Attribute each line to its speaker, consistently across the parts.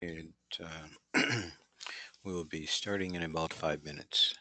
Speaker 1: It will be starting in about 5 minutes.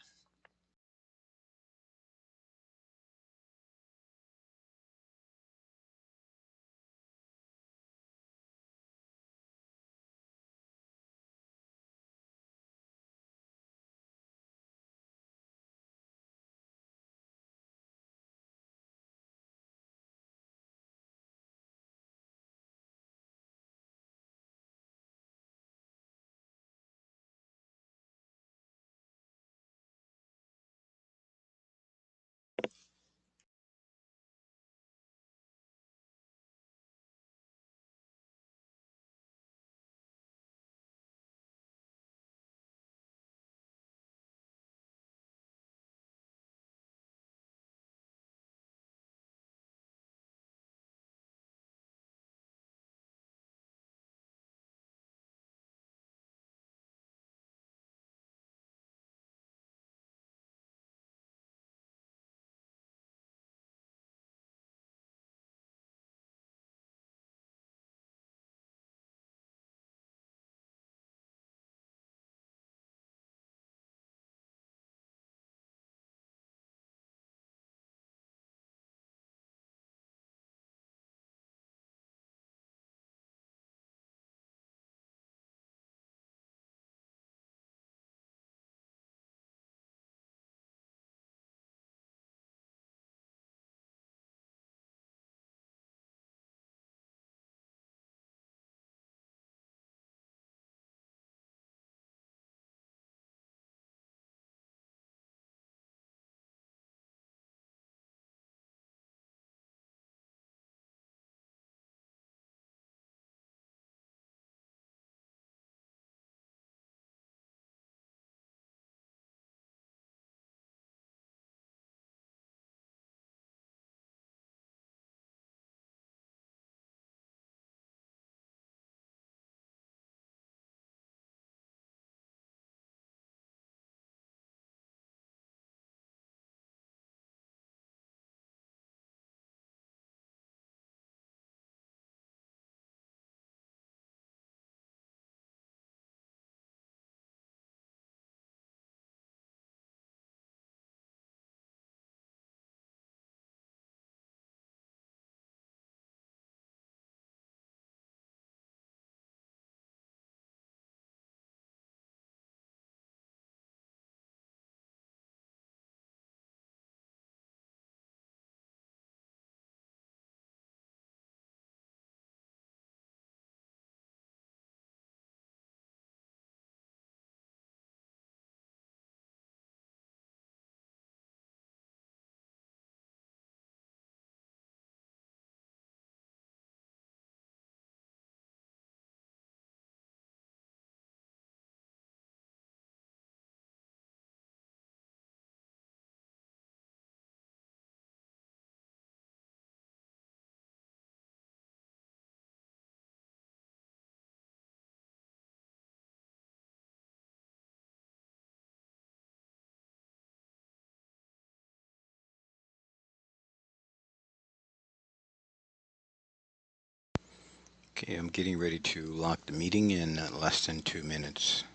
Speaker 1: Okay, I'm getting ready to lock the meeting in less than 2 minutes.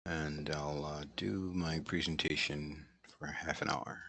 Speaker 1: And I'll do my presentation for half an hour.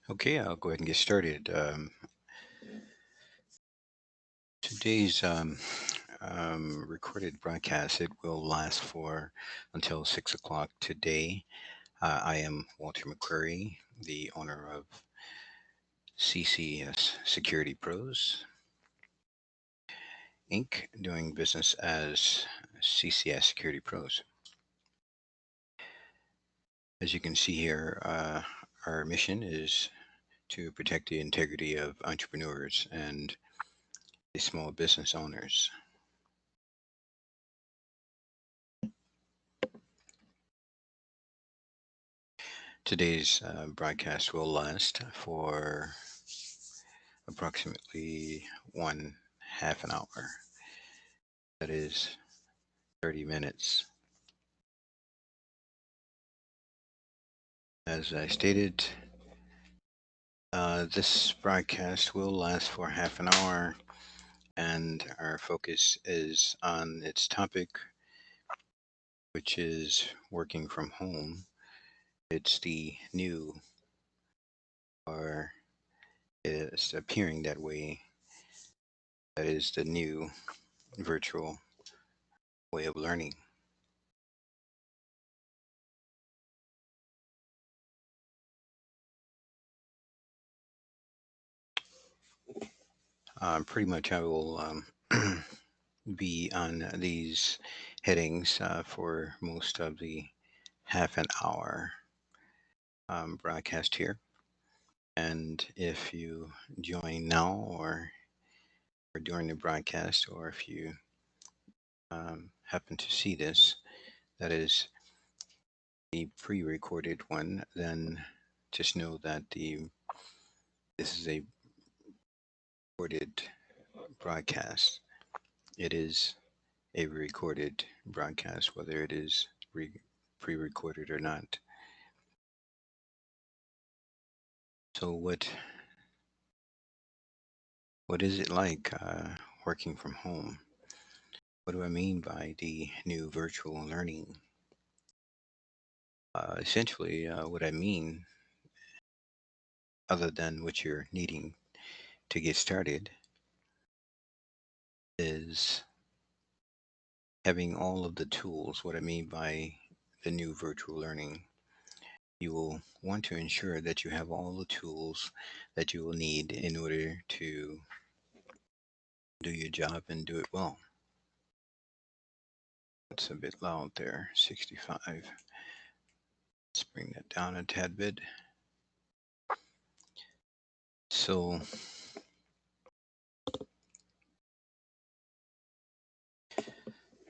Speaker 1: Okay, I'll go ahead and get started. Today's recorded broadcast. It will last for until 6 o'clock today. I am Walter McQuarrie, the owner of CCS Security Pros, Inc., doing business as CCS Security Pros. As you can see here, our mission is to protect the integrity of entrepreneurs and the small business owners. Today's broadcast will last for approximately one half an hour. That is 30 minutes. As I stated, this broadcast will last for half an hour, and our focus is on its topic, which is working from home. It's the new, or it's appearing that way, that is the new virtual way of learning. Pretty much I will be on these headings for most of the half an hour broadcast here. And if you join now or during the broadcast, or if you happen to see this, that is the pre-recorded one, then just know that this is a recorded broadcast. It is a recorded broadcast, whether it is pre-recorded or not. So what is it like working from home? What do I mean by the new virtual learning? Essentially, what I mean, other than what you're needing to get started, is having all of the tools. What I mean by the new virtual learning, you will want to ensure that you have all the tools that you will need in order to do your job and do it well. It's a bit loud there, 65. Let's bring that down a tad bit. So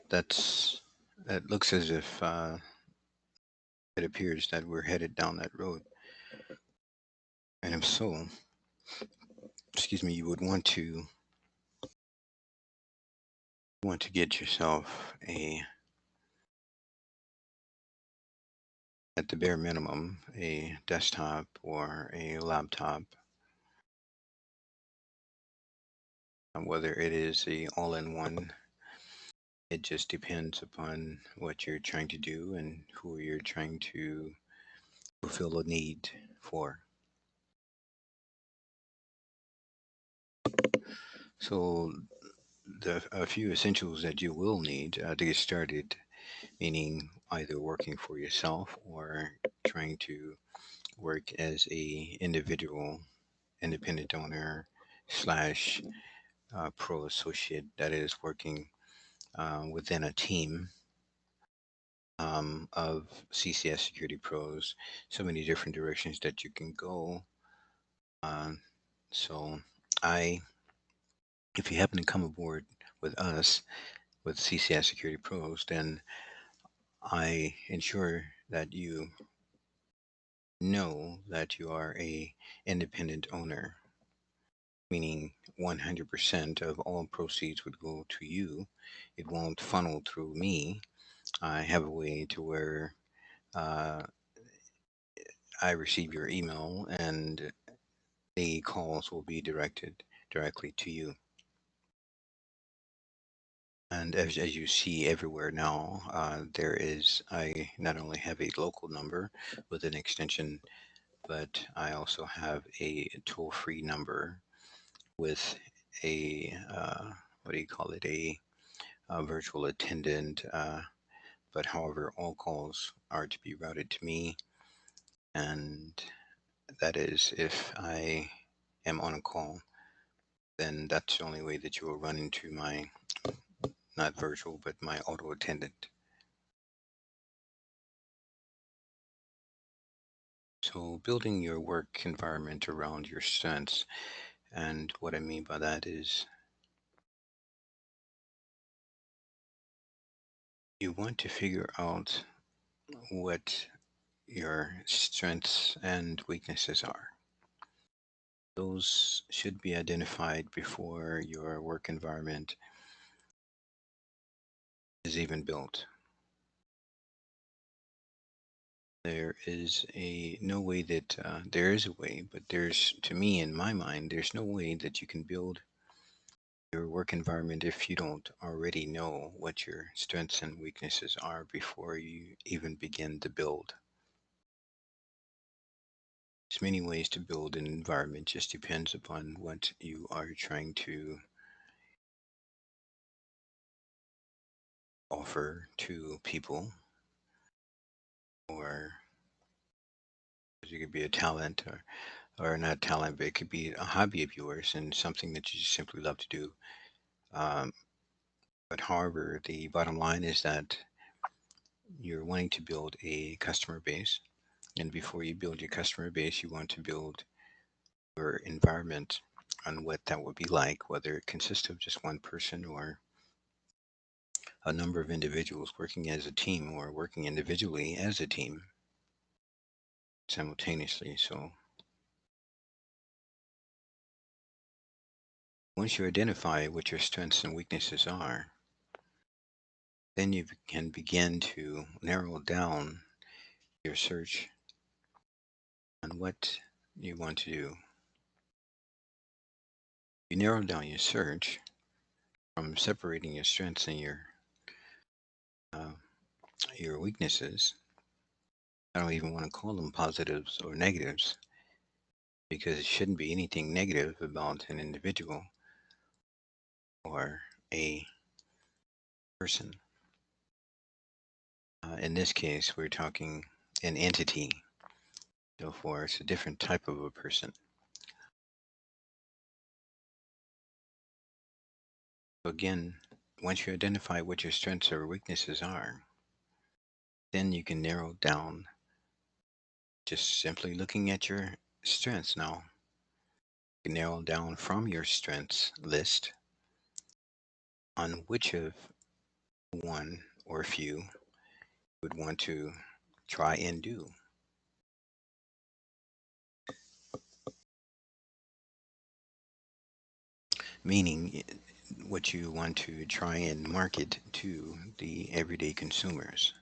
Speaker 1: that looks as if it appears that we're headed down that road. And if so, excuse me, you would want to get yourself at the bare minimum, a desktop or a laptop, whether it is a all-in-one. It just depends upon what you're trying to do and who you're trying to fulfill a need for. So a few essentials that you will need to get started, meaning either working for yourself or trying to work as a individual, independent owner slash pro associate, that is working within a team of CCS Security Pros. So many different directions that you can go. So if you happen to come aboard with us with CCS Security Pros, then I ensure that you know that you are a independent owner, meaning 100% of all proceeds would go to you. It won't funnel through me. I have a way to where uh, I receive your email and the calls will be directed directly to you. And as you see everywhere now, I not only have a local number with an extension, but I also have a toll-free number with a, what do you call it, a a virtual attendant, but however, all calls are to be routed to me, and that is if I am on a call, then that's the only way that you will run into my, not virtual, but my auto attendant. So building your work environment around your strengths, and what I mean by that is you want to figure out what your strengths and weaknesses are. Those should be identified before your work environment is even built. There is no way that there is a way, but there's, to me, in my mind, there's no way that you can build your work environment if you don't already know what your strengths and weaknesses are before you even begin to build. There's many ways to build an environment, just depends upon what you are trying to offer to people, or it could be a talent, or not talent, but it could be a hobby of yours and something that you just simply love to do. Um, but however, the bottom line is that you're wanting to build a customer base. And before you build your customer base, you want to build your environment on what that would be like, whether it consists of just one person or a number of individuals working as a team or working individually as a team simultaneously. So once you identify what your strengths and weaknesses are, then you can begin to narrow down your search on what you want to do. You narrow down your search from separating your strengths and uh, your weaknesses. I don't even want to call them positives or negatives because it shouldn't be anything negative about an individual or a person. In this case, we're talking an entity. Therefore, it's a different type of a person. So again, once you identify what your strengths or weaknesses are, then you can narrow down just simply looking at your strengths now. You can narrow down from your strengths list on which of one or few you would want to try and do. Meaning what you want to try and market to the everyday consumers.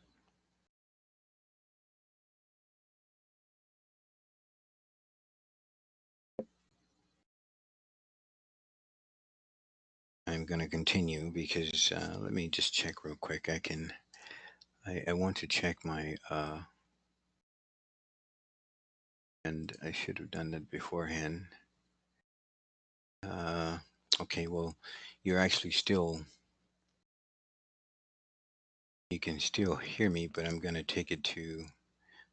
Speaker 1: I'm going to continue because let me just check real quick. I want to check my, and I should have done that beforehand. Uh, okay, well, you're actually still, you can still hear me, but I'm going to take it to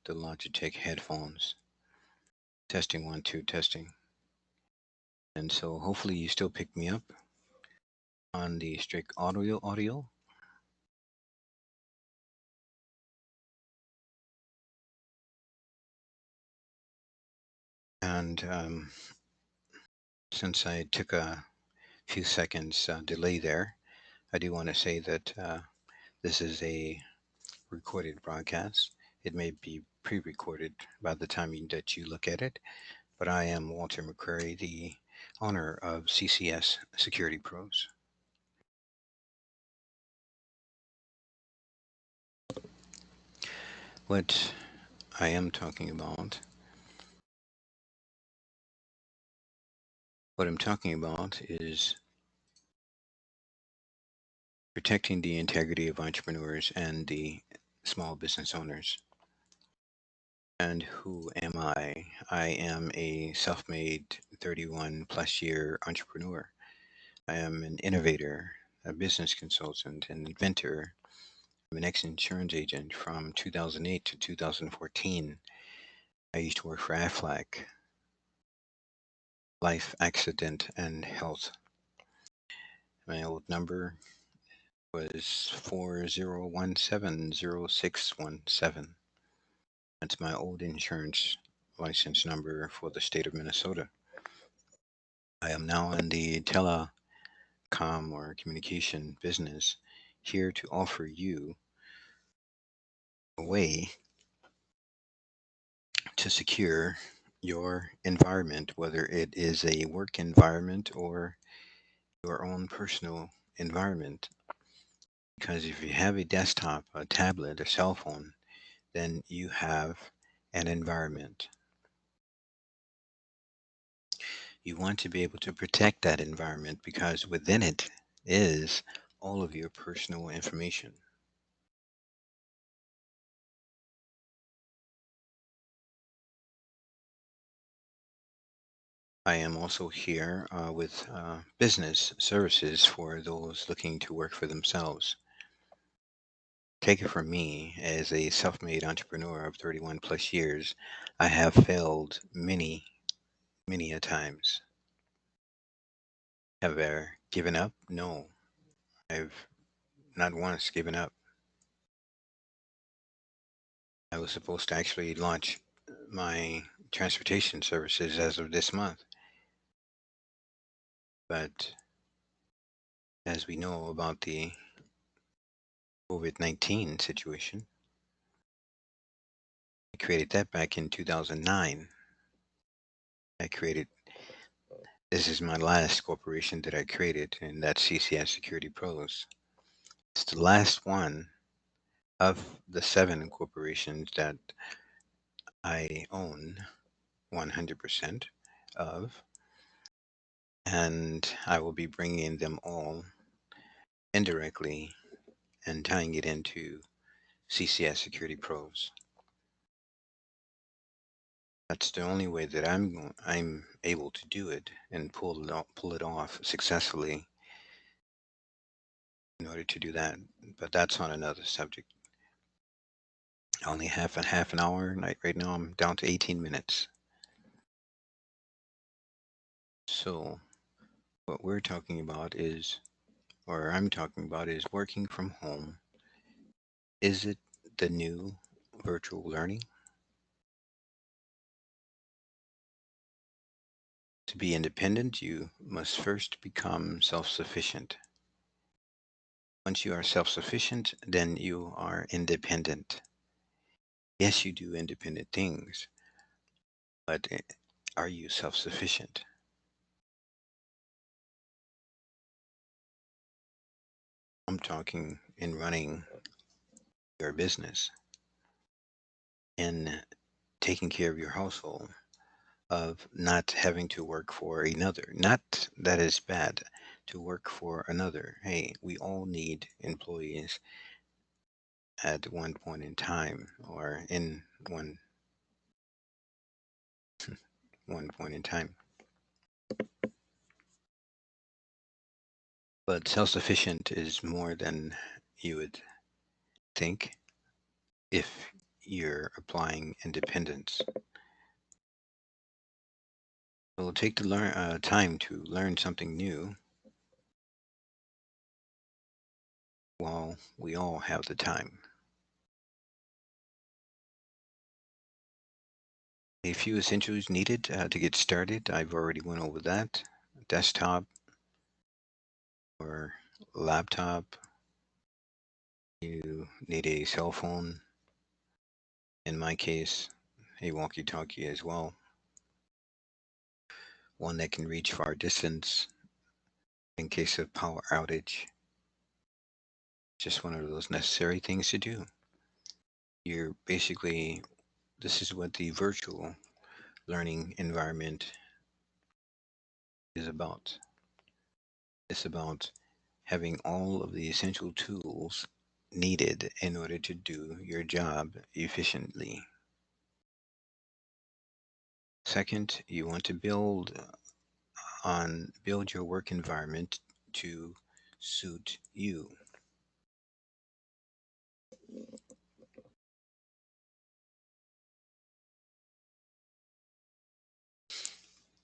Speaker 1: the Logitech headphones. Testing 1, 2, testing. And so hopefully you still pick me up on the strict audio. And since I took a few seconds delay there, I do want to say that this is a recorded broadcast. It may be pre-recorded by the time that you look at it, but I am Walter McCrary, the owner of CCS Security Pros. What I am talking about, what I'm talking about is protecting the integrity of entrepreneurs and the small business owners. And who am I? I am a self-made 31 plus year entrepreneur. I am an innovator. a business consultant, an inventor. I'm an ex-insurance agent from 2008 to 2014. I used to work for Aflac, Life, Accident, and Health. My old number was 40170617. That's my old insurance license number for the state of Minnesota. I am now in the telecom or communication business, here to offer you a way to secure your environment, whether it is a work environment or your own personal environment. Because if you have a desktop, a tablet, a cell phone, then you have an environment. You want to be able to protect that environment because within it is all of your personal information. I am also here with business services for those looking to work for themselves. Take it from me, as a self-made entrepreneur of 31 plus years, I have failed many, many a times. Have I ever given up? No, I've not once given up. I was supposed to actually launch my transportation services as of this month, but as we know about the COVID-19 situation, I created that back in 2009. I created, this is my last corporation that I created, and that's CCSSecurity Pros. It's the last one of the 7 corporations that I own 100% of, and I will be bringing them all indirectly and tying it into CCSSecurity Pros. That's the only way that I'm able to do it and pull it off successfully in order to do that. But that's on another subject. I only have a half an hour. Right now, I'm down to 18 minutes. So what we're talking about is, or I'm talking about, is working from home. Is it the new virtual learning? To be independent, you must first become self-sufficient. Once you are self-sufficient, then you are independent. Yes, you do independent things, but are you self-sufficient? I'm talking in running your business, in taking care of your household, of not having to work for another. Not that is bad to work for another. Hey, we all need employees at one point in time, or in one point in time. But self-sufficient is more than you would think if you're applying independence. It'll take to learn time to learn something new while we all have the time. A few essentials needed to get started. I've already went over that. Desktop or laptop. You need a cell phone. In my case, a walkie-talkie as well. One that can reach far distance in case of power outage. Just one of those necessary things to do. You're basically, this is what the virtual learning environment is about. It's about having all of the essential tools needed in order to do your job efficiently. Second, you want to build your work environment to suit you.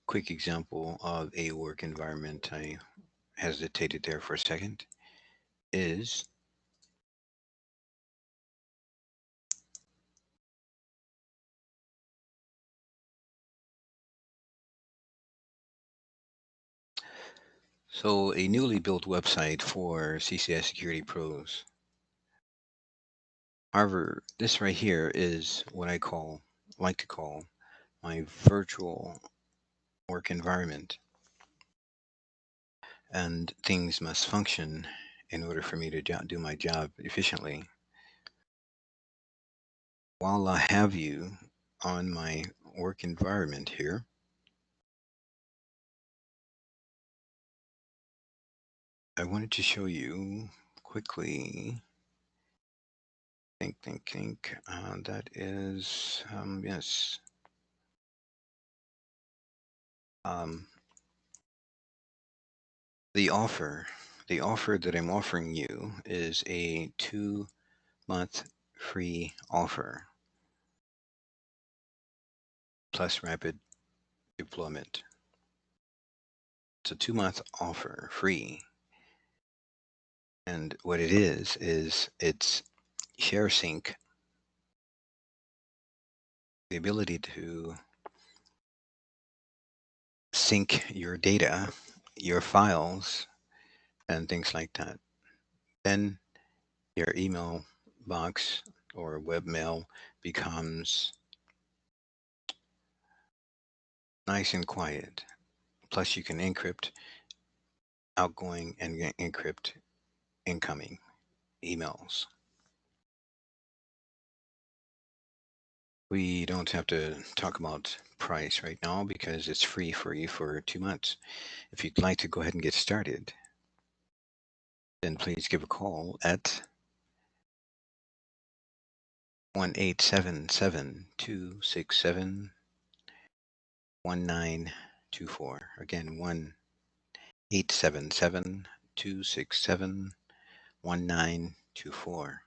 Speaker 1: Quick example of a work environment, I hesitated there for a second, is so a newly built website for CCS Security Pros. However, this right here is what I like to call my virtual work environment, and things must function in order for me to do my job efficiently. While I have you on my work environment here, I wanted to show you quickly. Think. That is, yes. Um, the offer, the offer that I'm offering you is a 2-month free offer plus rapid deployment. It's a 2-month offer free. And what it is it's ShareSync, the ability to sync your data, your files, and things like that. Then your email box or webmail becomes nice and quiet. Plus, you can encrypt outgoing and encrypt incoming emails. We don't have to talk about price right now because it's free for you for 2 months. If you'd like to go ahead and get started, then please give a call at 1-877-267-1924. Again, 1-877-267-1924.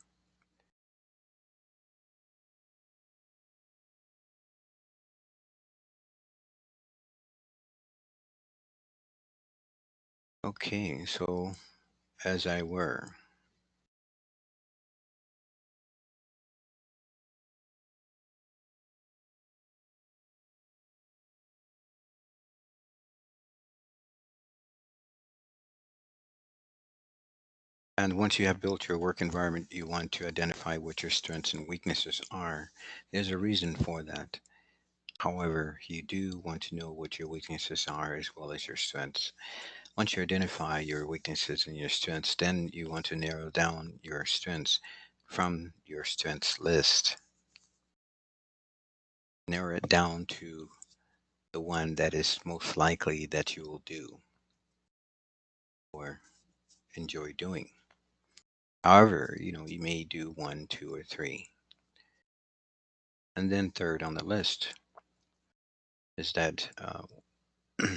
Speaker 1: Okay, so as I were, and once you have built your work environment, you want to identify what your strengths and weaknesses are. There's a reason for that. However, you do want to know what your weaknesses are as well as your strengths. Once you identify your weaknesses and your strengths, then you want to narrow down your strengths from your strengths list. Narrow it down to the one that is most likely that you will do or enjoy doing. However, you may do 1, 2, or 3. And then third on the list is that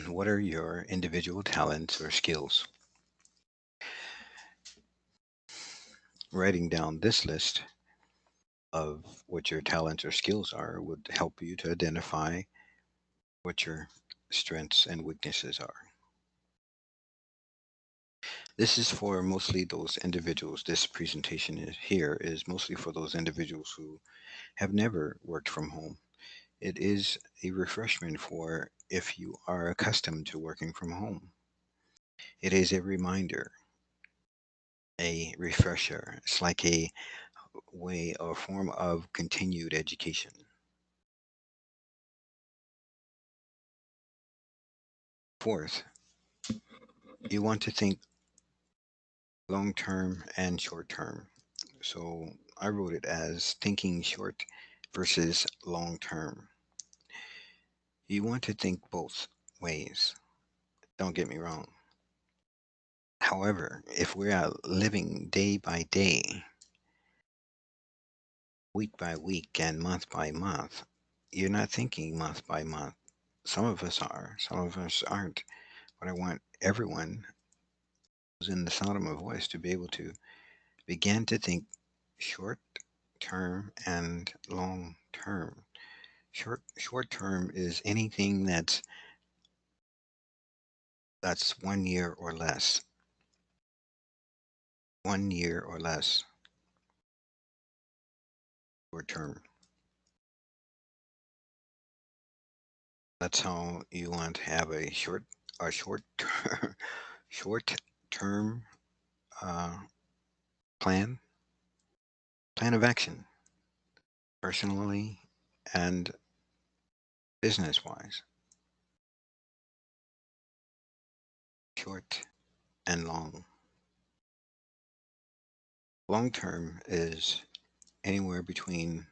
Speaker 1: what are your individual talents or skills? Writing down this list of what your talents or skills are would help you to identify what your strengths and weaknesses are. This is for mostly those individuals. This presentation is mostly for those individuals who have never worked from home. It is a refreshment for if you are accustomed to working from home. It is a reminder, a refresher. It's like a way or form of continued education. Fourth, you want to think long term and short term. So I wrote it as thinking short versus long term. You want to think both ways. Don't get me wrong. However, if we are living day by day, week by week, and month by month, you're not thinking month by month. Some of us are, some of us aren't. But I want everyone in the sound of my voice to be able to begin to think short term and long term. Short term is anything that's 1 year or less. 1 year or less. Short term. That's how you want to have a short term uh, plan plan of action, personally and business wise. Short and long. Long term is anywhere between,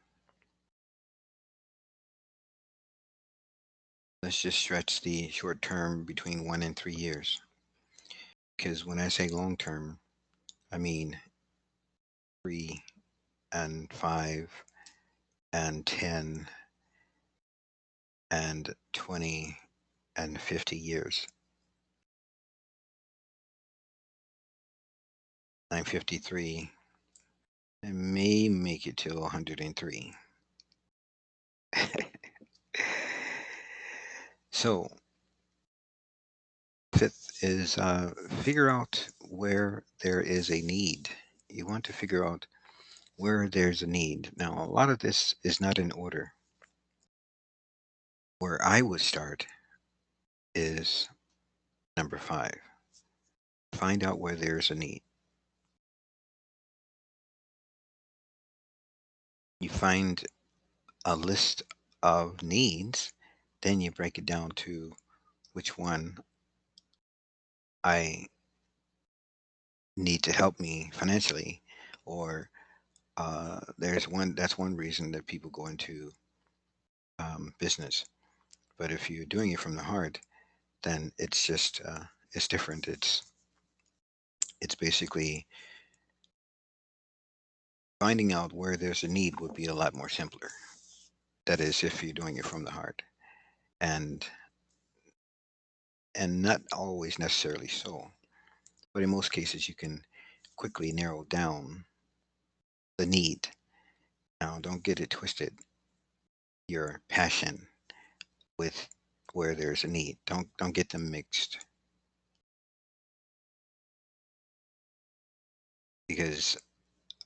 Speaker 1: let's just stretch the short term between 1 and 3 years. Because when I say long term, I mean 3 and 5 and 10 and 20 and 50 years. 953, I may make it to 103. So, fifth is figure out where there is a need. You want to figure out where there's a need. Now, a lot of this is not in order. Where I would start is number 5. Find out where there's a need. You find a list of needs, then you break it down to which one I need to help me financially, or there's one that's one reason that people go into business. But if you're doing it from the heart, then it's just it's different. It's basically finding out where there's a need would be a lot more simpler. That is, if you're doing it from the heart, and not always necessarily so, but in most cases you can quickly narrow down the need. Now, don't get it twisted. Your passion with where there's a need. Don't get them mixed, because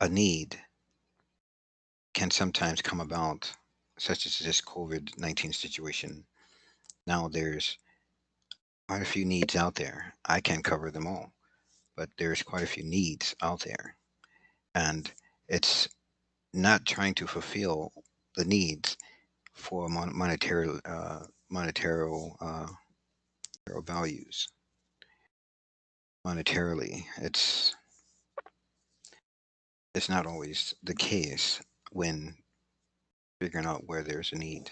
Speaker 1: a need can sometimes come about, such as this COVID-19 situation. Now, there's quite a few needs out there. I can't cover them all, but there's quite a few needs out there. And it's not trying to fulfill the needs for monetary values. Monetarily, it's not always the case when figuring out where there's a need.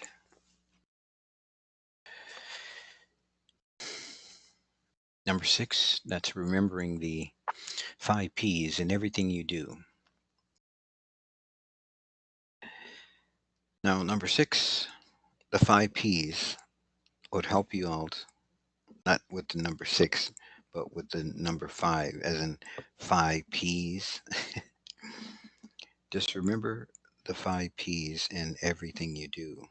Speaker 1: Number 6, that's remembering the 5 P's in everything you do. Now, number 6, the 5 P's would help you out, not with the number 6, but with the number 5, as in 5 P's. Just remember the 5 P's in everything you do.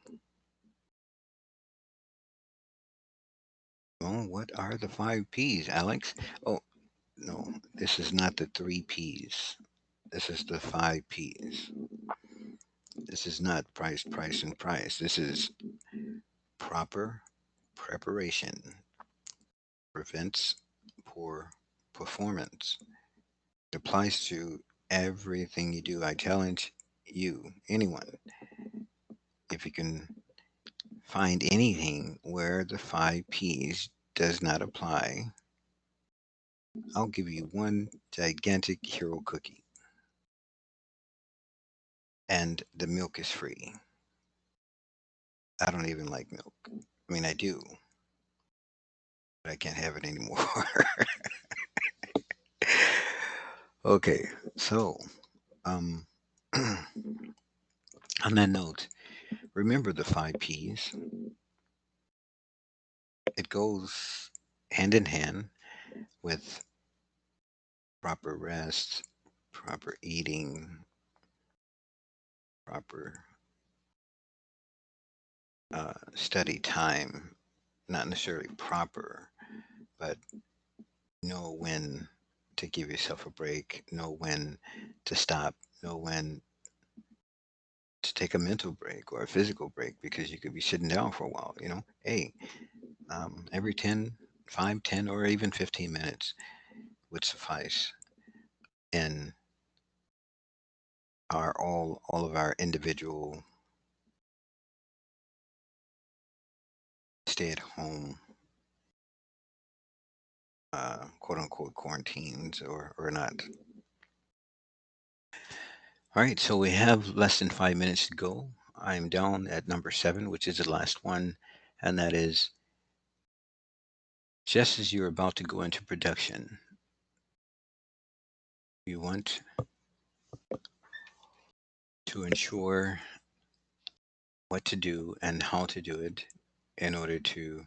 Speaker 1: Oh, what are the 5 P's, Alex? Oh, no, this is not the 3 P's. This is the 5 P's. This is not price, price, and price. This is proper preparation prevents poor performance. It applies to everything you do. I challenge you, anyone, if you can find anything where the 5 P's does not apply, I'll give you one gigantic hero cookie. And the milk is free. I don't even like milk. I mean, I do, but I can't have it anymore. Okay, so um, on that note, remember the 5 P's. It goes hand in hand with proper rest, proper eating, proper study time, not necessarily proper, but know when to give yourself a break, know when to stop, know when to take a mental break or a physical break because you could be sitting down for a while. Hey, every 10, 5, 10, or even 15 minutes would suffice in all of our individual stay at home quote unquote quarantines or not. All right, so we have less than 5 minutes to go. I'm down at number 7, which is the last one, and that is just as you're about to go into production, you want to ensure what to do and how to do it in order to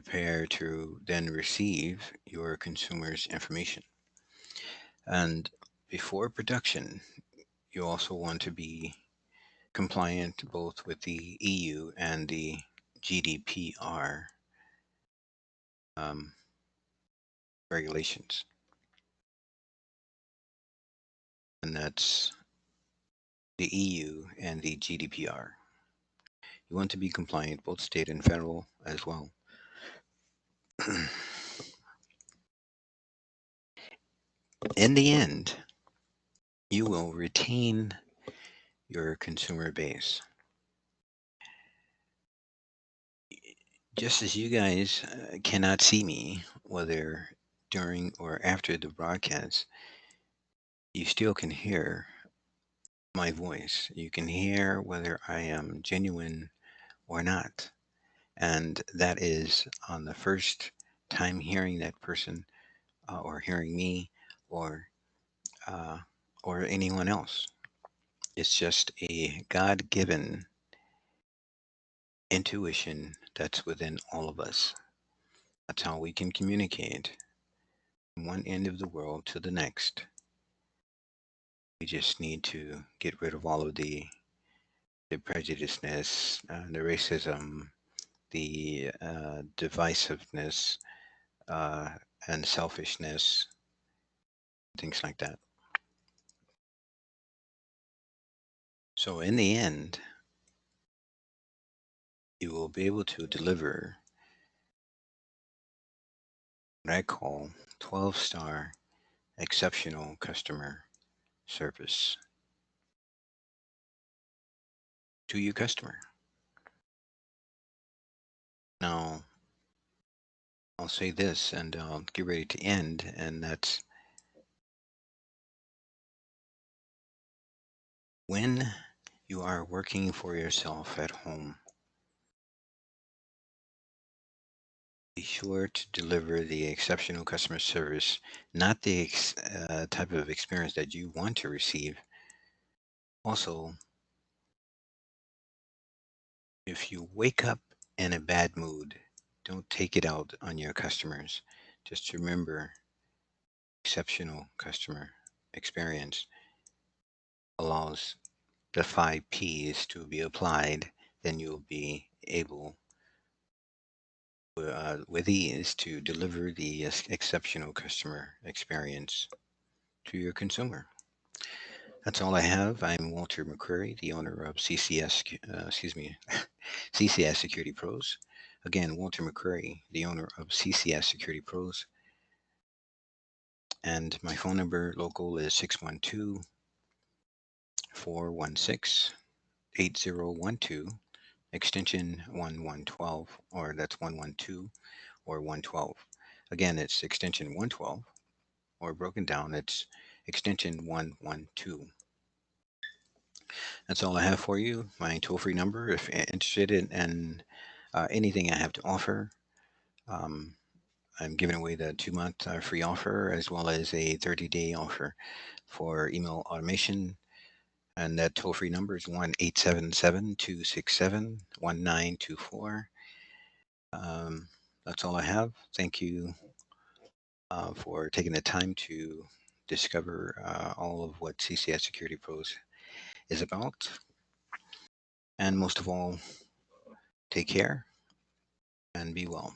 Speaker 1: prepare to then receive your consumers' information. And before production, you also want to be compliant both with the EU and the GDPR um, regulations. And that's the EU and the GDPR. You want to be compliant, both state and federal as well. In the end, you will retain your consumer base. Just as you guys cannot see me, whether during or after the broadcast, you still can hear my voice. You can hear whether I am genuine or not. And that is on the first time hearing that person or hearing me or uh, or anyone else. It's just a God-given intuition that's within all of us. That's how we can communicate from one end of the world to the next. We just need to get rid of all of the prejudiceness, the racism, the divisiveness, uh, and selfishness, things like that. So in the end, you will be able to deliver what I call 12-star exceptional customer service to your customer. Now, I'll say this and I'll get ready to end, and that's when you are working for yourself at home, be sure to deliver the exceptional customer service, not the type of experience that you want to receive. Also, if you wake up in a bad mood, don't take it out on your customers. Just remember, exceptional customer experience allows the 5 Ps to be applied, then you'll be able with ease to deliver the exceptional customer experience to your consumer. That's all I have. I'm Walter McCreary, the owner of CCS Security Pros. Again, Walter McCreary, the owner of CCS Security Pros. And my phone number local is 612-416-8012, extension 1112, or that's 112 or 112. Again, it's extension 112, or broken down, it's extension 112. That's all I have for you. My toll-free number, if you're interested in anything I have to offer. Um, I'm giving away the 2-month free offer as well as a 30-day offer for email automation. And that toll-free number is 1-877-267-1924. That's all I have. Thank you for taking the time to discover all of what CCS Security Pros is about. And most of all, take care and be well.